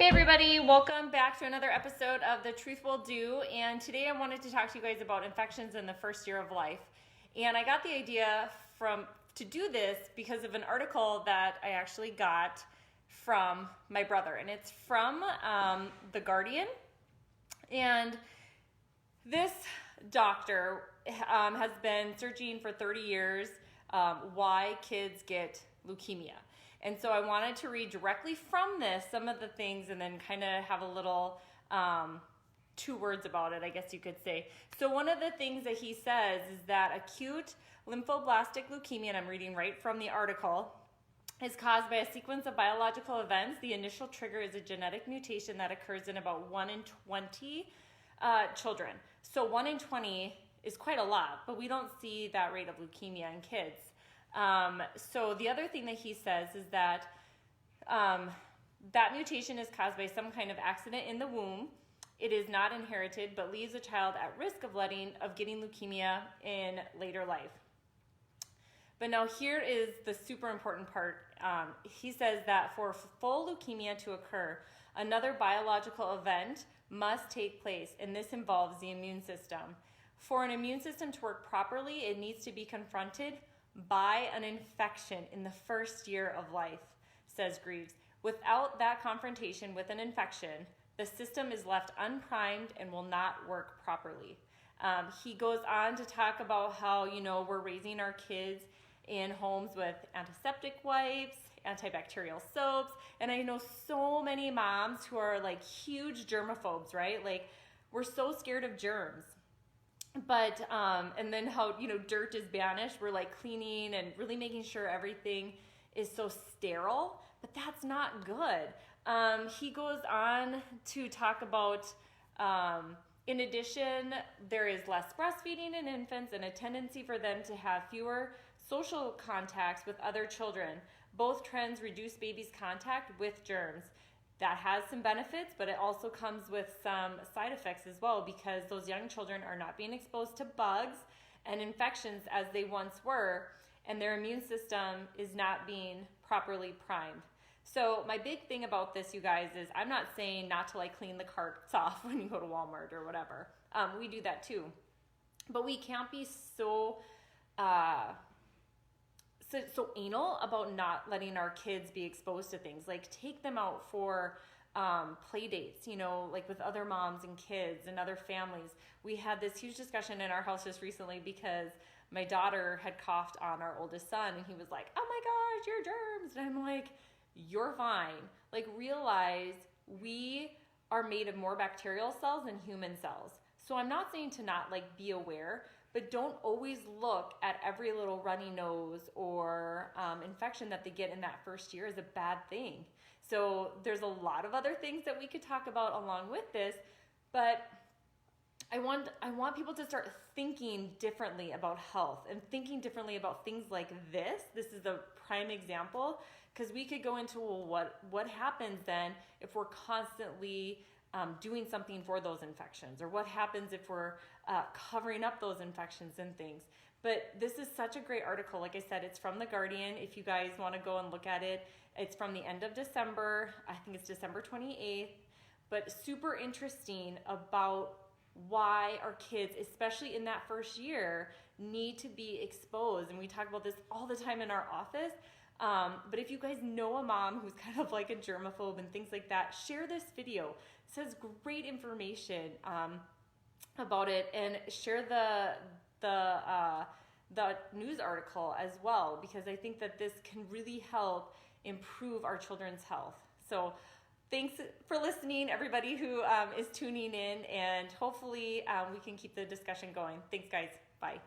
Hey everybody, welcome back to another episode of The Truth Will Do, and today I wanted to talk to you guys about infections in the first year of life. And I got the idea to do this because of an article that I actually got from my brother, and it's from The Guardian. And this doctor has been searching for 30 years why kids get leukemia. And so I wanted to read directly from this some of the things and then kind of have a little two words about it, I guess you could say. So one of the things that he says is that acute lymphoblastic leukemia, and I'm reading right from the article, is caused by a sequence of biological events. The initial trigger is a genetic mutation that occurs in about 1 in 20 children. So 1 in 20 is quite a lot, but we don't see that rate of leukemia in kids. So the other thing that he says is that that mutation is caused by some kind of accident in the womb. It is not inherited, but leaves a child at risk of getting leukemia in later life. But now here is the super important part. He says that for full leukemia to occur, another biological event must take place, and this involves the immune system. For an immune system to work properly, it needs to be confronted by an infection in the first year of life, says Greaves. Without that confrontation with an infection, the system is left unprimed and will not work properly. He goes on to talk about how, we're raising our kids in homes with antiseptic wipes, antibacterial soaps, and I know so many moms who are like huge germaphobes, right? Like, we're so scared of germs. But, and then how, dirt is banished. We're like cleaning and really making sure everything is so sterile, but that's not good. He goes on to talk about, in addition, there is less breastfeeding in infants and a tendency for them to have fewer social contacts with other children. Both trends reduce babies' contact with germs. That has some benefits, but it also comes with some side effects as well, because those young children are not being exposed to bugs and infections as they once were, and their immune system is not being properly primed. So my big thing about this, you guys, is I'm not saying not to clean the carts off when you go to Walmart or whatever. We do that too. But we can't be so anal about not letting our kids be exposed to things. Like, take them out for play dates, with other moms and kids and other families. We had this huge discussion in our house just recently because my daughter had coughed on our oldest son, and he was like, "Oh my gosh, you're germs." And I'm like, "You're fine." Like, realize we are made of more bacterial cells than human cells. So I'm not saying to not be aware, but don't always look at every little runny nose or infection that they get in that first year as a bad thing. So there's a lot of other things that we could talk about along with this, but I want people to start thinking differently about health and thinking differently about things like this. This is a prime example, because we could go into, well, what happens then if we're constantly doing something for those infections, or what happens if we're covering up those infections and things. But this is such a great article. Like I said, it's from The Guardian. If you guys want to go and look at it, it's from the end of December. I think it's December 28th, but super interesting about why our kids, especially in that first year, need to be exposed. And we talk about this all the time in our office. But if you guys know a mom who's kind of like a germaphobe and things like that, share this video. It says great information about it, and share the news article as well, because I think that this can really help improve our children's health. So thanks for listening, everybody who is tuning in, and hopefully we can keep the discussion going. Thanks, guys. Bye.